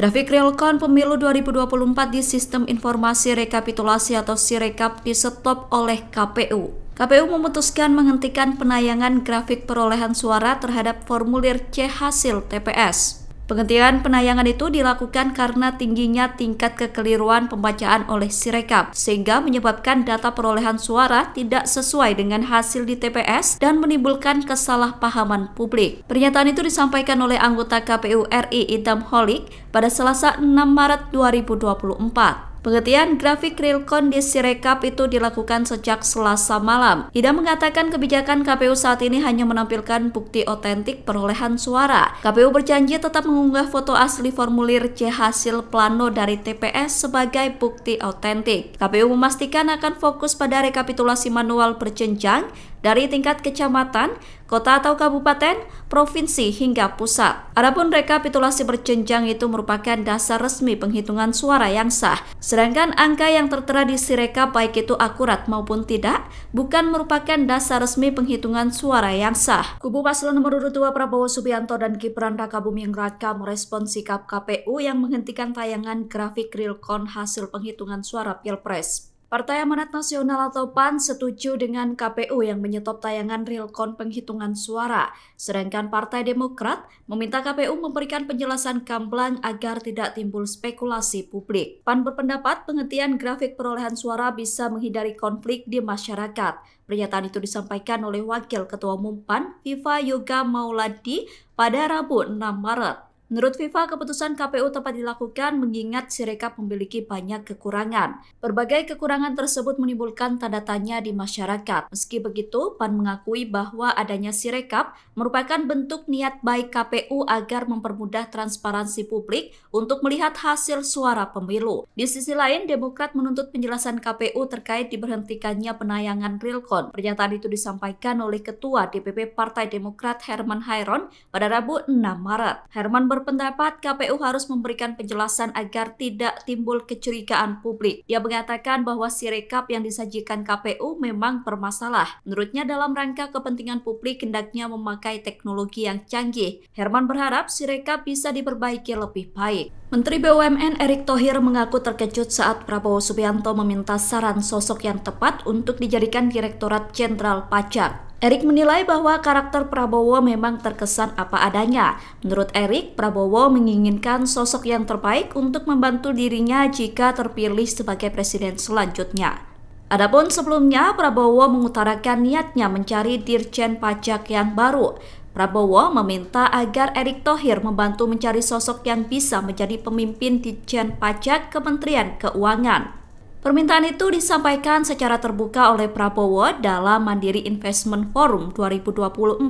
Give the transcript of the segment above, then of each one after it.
Grafik realcon pemilu 2024 di Sistem Informasi Rekapitulasi atau Sirekap di-stop oleh KPU. KPU memutuskan menghentikan penayangan grafik perolehan suara terhadap formulir C hasil TPS. Penghentian penayangan itu dilakukan karena tingginya tingkat kekeliruan pembacaan oleh Sirekap, sehingga menyebabkan data perolehan suara tidak sesuai dengan hasil di TPS dan menimbulkan kesalahpahaman publik. Pernyataan itu disampaikan oleh anggota KPU RI Idham Holik pada Selasa 6 Maret 2024. Penghentian grafik realcon di Sirekap itu dilakukan sejak Selasa malam. Idham mengatakan kebijakan KPU saat ini hanya menampilkan bukti otentik perolehan suara. KPU berjanji tetap mengunggah foto asli formulir C hasil plano dari TPS sebagai bukti otentik. KPU memastikan akan fokus pada rekapitulasi manual berjenjang dari tingkat kecamatan, kota atau kabupaten, provinsi hingga pusat. Adapun rekapitulasi berjenjang itu merupakan dasar resmi penghitungan suara yang sah. Sedangkan angka yang tertera di Sirekap baik itu akurat maupun tidak, bukan merupakan dasar resmi penghitungan suara yang sah. Kubu paslon nomor urut 2 Prabowo Subianto dan Gibran Rakabuming Raka merespon sikap KPU yang menghentikan tayangan grafik realcon hasil penghitungan suara Pilpres. Partai Amanat Nasional atau PAN setuju dengan KPU yang menyetop tayangan realcon penghitungan suara, sedangkan Partai Demokrat meminta KPU memberikan penjelasan gamblang agar tidak timbul spekulasi publik. PAN berpendapat penghentian grafik perolehan suara bisa menghindari konflik di masyarakat. Pernyataan itu disampaikan oleh Wakil Ketua Umum PAN, Viva Yoga Mauladi, pada Rabu 6 Maret. Menurut Viva, keputusan KPU tepat dilakukan mengingat Sirekap memiliki banyak kekurangan. Berbagai kekurangan tersebut menimbulkan tanda tanya di masyarakat. Meski begitu, PAN mengakui bahwa adanya Sirekap merupakan bentuk niat baik KPU agar mempermudah transparansi publik untuk melihat hasil suara pemilu. Di sisi lain, Demokrat menuntut penjelasan KPU terkait diberhentikannya penayangan realcon. Pernyataan itu disampaikan oleh Ketua DPP Partai Demokrat Herman Hairon pada Rabu 6 Maret. Herman berpendapat KPU harus memberikan penjelasan agar tidak timbul kecurigaan publik. Ia mengatakan bahwa Sirekap yang disajikan KPU memang bermasalah. Menurutnya dalam rangka kepentingan publik hendaknya memakai teknologi yang canggih. Herman berharap Sirekap bisa diperbaiki lebih baik. Menteri BUMN Erick Thohir mengaku terkejut saat Prabowo Subianto meminta saran sosok yang tepat untuk dijadikan Direktorat Jenderal Pajak. Erick menilai bahwa karakter Prabowo memang terkesan apa adanya. Menurut Erick, Prabowo menginginkan sosok yang terbaik untuk membantu dirinya jika terpilih sebagai presiden selanjutnya. Adapun sebelumnya, Prabowo mengutarakan niatnya mencari Dirjen Pajak yang baru. Prabowo meminta agar Erick Thohir membantu mencari sosok yang bisa menjadi pemimpin Ditjen Pajak Kementerian Keuangan. Permintaan itu disampaikan secara terbuka oleh Prabowo dalam Mandiri Investment Forum 2024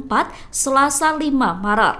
Selasa 5 Maret.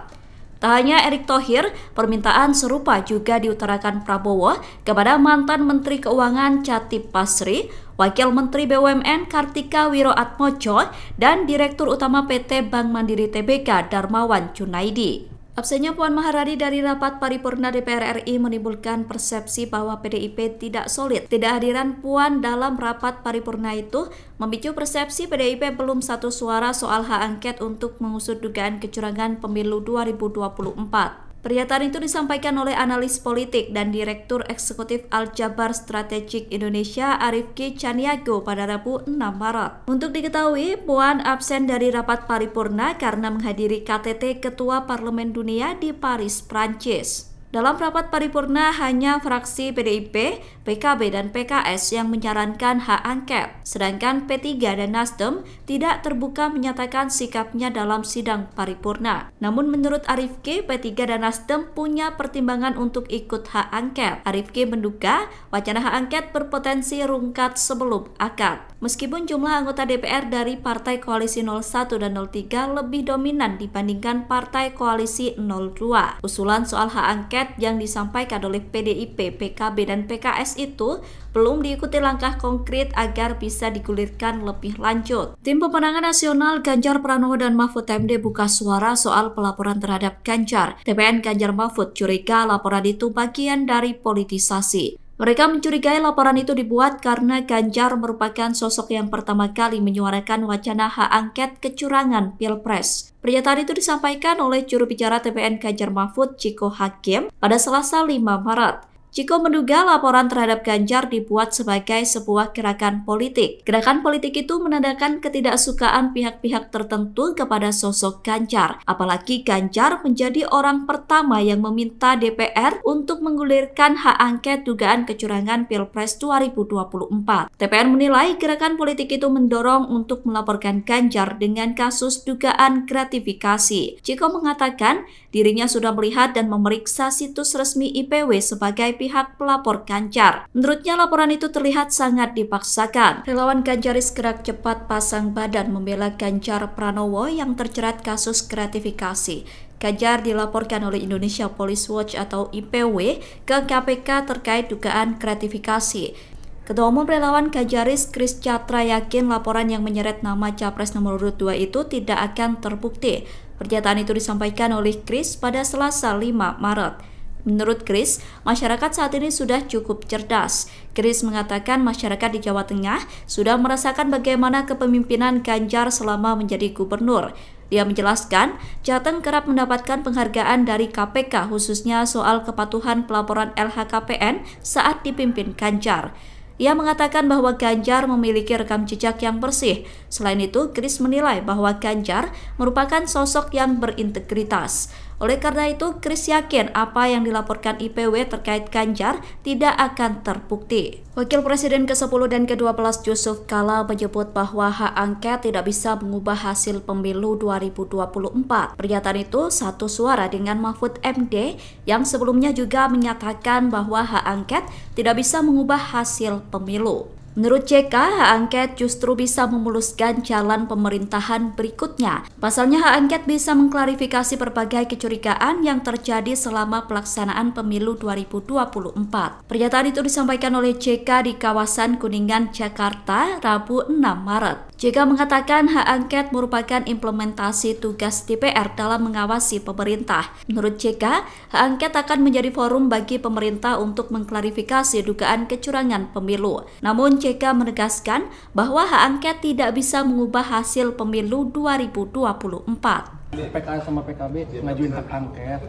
Tak hanya Erick Thohir, permintaan serupa juga diutarakan Prabowo kepada mantan Menteri Keuangan Chatib Basri, Wakil Menteri BUMN Kartika Wiroatmojo, dan Direktur Utama PT Bank Mandiri Tbk Darmawan Junaidi. Absennya Puan Maharani dari rapat paripurna DPR RI menimbulkan persepsi bahwa PDIP tidak solid. Tidak hadiran Puan dalam rapat paripurna itu memicu persepsi PDIP belum satu suara soal hak angket untuk mengusut dugaan kecurangan pemilu 2024. Pernyataan itu disampaikan oleh analis politik dan Direktur Eksekutif Aljabar Strategik Indonesia Arifki Caniago pada Rabu 6 Maret. Untuk diketahui, Puan absen dari rapat paripurna karena menghadiri KTT Ketua Parlemen Dunia di Paris, Prancis. Dalam rapat paripurna hanya fraksi PDIP, PKB, dan PKS yang menyarankan hak angket. Sedangkan P3 dan Nasdem tidak terbuka menyatakan sikapnya dalam sidang paripurna. Namun menurut Arifki, P3 dan Nasdem punya pertimbangan untuk ikut hak angket. Arifki menduga wacana hak angket berpotensi rungkat sebelum akad. Meskipun jumlah anggota DPR dari Partai Koalisi 01 dan 03 lebih dominan dibandingkan Partai Koalisi 02. Usulan soal hak angket yang disampaikan oleh PDIP, PKB, dan PKS itu belum diikuti langkah konkret agar bisa digulirkan lebih lanjut. Tim Pemenangan Nasional Ganjar Pranowo dan Mahfud MD buka suara soal pelaporan terhadap Ganjar. TPN Ganjar Mahfud curiga laporan itu bagian dari politisasi. Mereka mencurigai laporan itu dibuat karena Ganjar merupakan sosok yang pertama kali menyuarakan wacana hak angket kecurangan Pilpres. Pernyataan itu disampaikan oleh juru bicara TPN Ganjar Mahfud, Ciko Hakim, pada Selasa 5 Maret. Ciko menduga laporan terhadap Ganjar dibuat sebagai sebuah gerakan politik. Gerakan politik itu menandakan ketidaksukaan pihak-pihak tertentu kepada sosok Ganjar. Apalagi Ganjar menjadi orang pertama yang meminta DPR untuk menggulirkan hak angket dugaan kecurangan Pilpres 2024. TPN menilai gerakan politik itu mendorong untuk melaporkan Ganjar dengan kasus dugaan gratifikasi. Ciko mengatakan dirinya sudah melihat dan memeriksa situs resmi IPW sebagai pihak pelapor Ganjar. Menurutnya laporan itu terlihat sangat dipaksakan. Relawan Ganjaris Gerak Cepat pasang badan membela Ganjar Pranowo yang terjerat kasus gratifikasi. Ganjar dilaporkan oleh Indonesia Police Watch atau IPW ke KPK terkait dugaan gratifikasi. Ketua Umum Relawan Ganjaris Kris Catra yakin laporan yang menyeret nama Capres nomor urut 2 itu tidak akan terbukti. Pernyataan itu disampaikan oleh Kris pada Selasa 5 Maret. Menurut Kris, masyarakat saat ini sudah cukup cerdas. Kris mengatakan masyarakat di Jawa Tengah sudah merasakan bagaimana kepemimpinan Ganjar selama menjadi gubernur. Dia menjelaskan, Jateng kerap mendapatkan penghargaan dari KPK khususnya soal kepatuhan pelaporan LHKPN saat dipimpin Ganjar. Ia mengatakan bahwa Ganjar memiliki rekam jejak yang bersih. Selain itu, Kris menilai bahwa Ganjar merupakan sosok yang berintegritas. Oleh karena itu, Kris yakin apa yang dilaporkan IPW terkait Ganjar tidak akan terbukti. Wakil Presiden ke-10 dan ke-12 Yusuf Kala menyebut bahwa hak angket tidak bisa mengubah hasil pemilu 2024. Pernyataan itu satu suara dengan Mahfud MD yang sebelumnya juga menyatakan bahwa hak angket tidak bisa mengubah hasil pemilu. Menurut JK, hak angket justru bisa memuluskan jalan pemerintahan berikutnya. Pasalnya, hak angket bisa mengklarifikasi berbagai kecurigaan yang terjadi selama pelaksanaan pemilu 2024. Pernyataan itu disampaikan oleh JK di kawasan Kuningan, Jakarta, Rabu 6 Maret. JK mengatakan hak angket merupakan implementasi tugas DPR dalam mengawasi pemerintah. Menurut JK, hak angket akan menjadi forum bagi pemerintah untuk mengklarifikasi dugaan kecurangan pemilu. Namun JK menegaskan bahwa hak angket tidak bisa mengubah hasil pemilu 2024. PKS sama PKB ngajuin hak angket,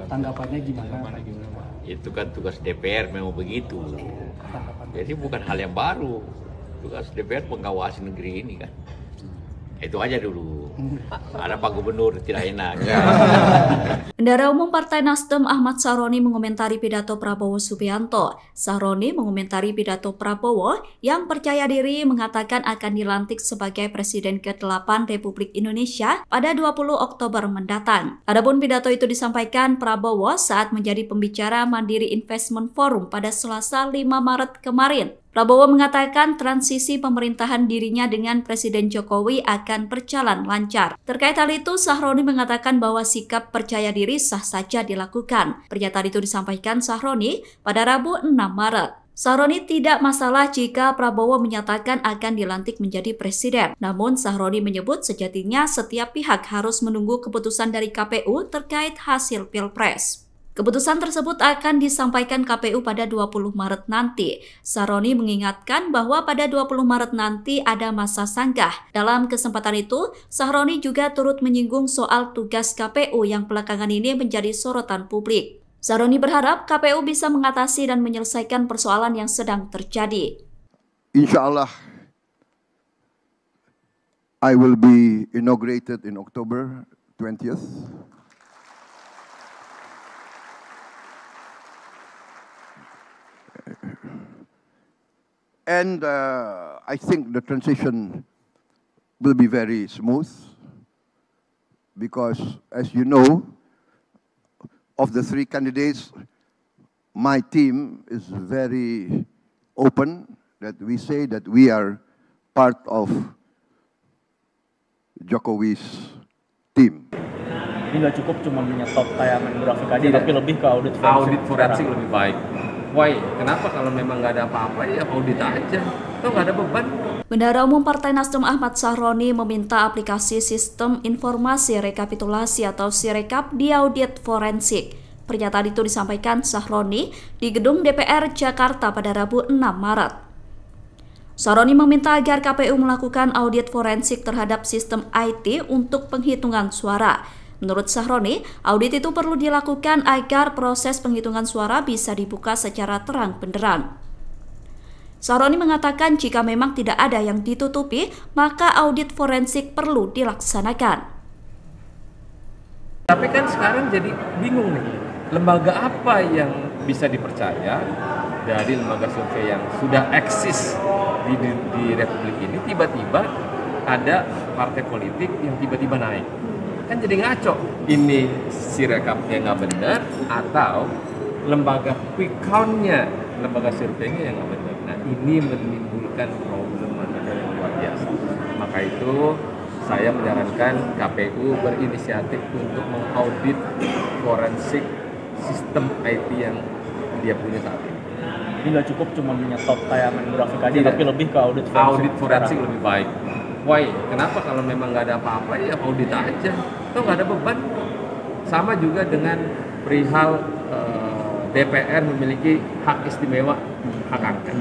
tanggapannya gimana? Itu kan tugas DPR memang begitu. Jadi bukan hal yang baru. Tugas DPR mengawasi negeri ini kan. Itu aja dulu. Ada Pak Gubernur tidak enak. Bendahara Umum Partai Nasdem Ahmad Saroni mengomentari pidato Prabowo Subianto. Saroni mengomentari pidato Prabowo yang percaya diri mengatakan akan dilantik sebagai Presiden ke-8 Republik Indonesia pada 20 Oktober mendatang. Adapun pidato itu disampaikan Prabowo saat menjadi pembicara Mandiri Investment Forum pada Selasa 5 Maret kemarin. Prabowo mengatakan transisi pemerintahan dirinya dengan Presiden Jokowi akan berjalan lancar. Terkait hal itu, Sahroni mengatakan bahwa sikap percaya diri sah saja dilakukan. Pernyataan itu disampaikan Sahroni pada Rabu 6 Maret. Sahroni tidak masalah jika Prabowo menyatakan akan dilantik menjadi presiden. Namun Sahroni menyebut sejatinya setiap pihak harus menunggu keputusan dari KPU terkait hasil Pilpres. Keputusan tersebut akan disampaikan KPU pada 20 Maret nanti. Saroni mengingatkan bahwa pada 20 Maret nanti ada masa sanggah. Dalam kesempatan itu, Saroni juga turut menyinggung soal tugas KPU yang belakangan ini menjadi sorotan publik. Saroni berharap KPU bisa mengatasi dan menyelesaikan persoalan yang sedang terjadi. Insya Allah, I will be inaugurated in October 20th. And I think the transition will be very smooth because, as you know, of the three candidates, my team is very open that we say that we are part of Jokowi's team. Ini nggak cukup cuma menyetop tayangan grafik aja, tapi lebih ke audit forensik lebih baik. Why? Kenapa kalau memang nggak ada apa-apa ya audit aja, toh nggak ada beban. Bendahara Umum Partai Nasdem Ahmad Saroni meminta aplikasi sistem informasi rekapitulasi atau Sirekap diaudit forensik. Pernyataan itu disampaikan Sahroni di Gedung DPR Jakarta pada Rabu 6 Maret. Sahroni meminta agar KPU melakukan audit forensik terhadap sistem IT untuk penghitungan suara. Menurut Sahroni, audit itu perlu dilakukan agar proses penghitungan suara bisa dibuka secara terang benderang. Sahroni mengatakan jika memang tidak ada yang ditutupi, maka audit forensik perlu dilaksanakan. Tapi kan sekarang jadi bingung nih, lembaga apa yang bisa dipercaya dari lembaga survei yang sudah eksis di Republik ini, tiba-tiba ada partai politik yang tiba-tiba naik. Kan jadi ngaco, ini Sirekapnya nggak benar atau lembaga quick count-nya, lembaga surveinya yang nggak benar. Nah ini menimbulkan problem yang luar biasa. Maka itu saya menyarankan KPU berinisiatif untuk mengaudit forensik sistem IT yang dia punya saat ini. Jadi nggak cukup cuma menyetop tayangan grafik aja, tapi lebih ke audit forensik lebih baik. Why? Kenapa kalau memang nggak ada apa-apa ya audit aja, atau nggak ada beban. Sama juga dengan perihal DPR memiliki hak istimewa hak angket.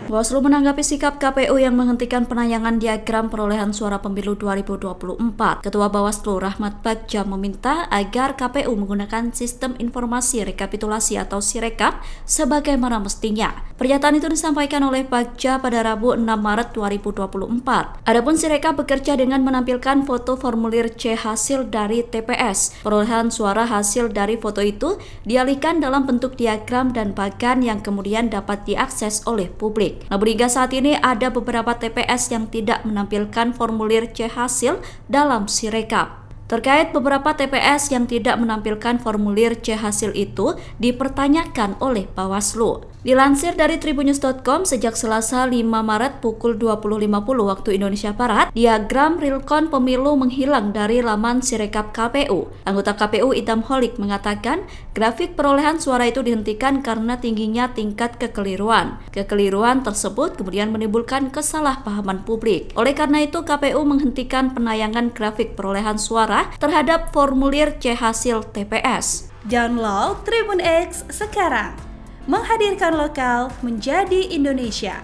Bawaslu menanggapi sikap KPU yang menghentikan penayangan diagram perolehan suara pemilu 2024. Ketua Bawaslu Rahmat Bagja meminta agar KPU menggunakan sistem informasi rekapitulasi atau Sirekap sebagaimana mestinya. Pernyataan itu disampaikan oleh Bagja pada Rabu 6 Maret 2024. Adapun Sirekap bekerja dengan menampilkan foto formulir C hasil dari TPS. Perolehan suara hasil dari foto itu dialihkan dalam bentuk diagram dan bagan yang kemudian dapat diakses oleh publik. Namun hingga saat ini ada beberapa TPS yang tidak menampilkan formulir C hasil dalam Sirekap. Terkait beberapa TPS yang tidak menampilkan formulir C hasil itu dipertanyakan oleh Bawaslu. Dilansir dari tribunnews.com, sejak Selasa 5 Maret pukul 20.50 waktu Indonesia Barat, diagram realcon pemilu menghilang dari laman Sirekap KPU. Anggota KPU Idam Holik mengatakan, grafik perolehan suara itu dihentikan karena tingginya tingkat kekeliruan. Kekeliruan tersebut kemudian menimbulkan kesalahpahaman publik. Oleh karena itu, KPU menghentikan penayangan grafik perolehan suara terhadap formulir C hasil TPS. Download Tribun X sekarang. Menghadirkan lokal menjadi Indonesia.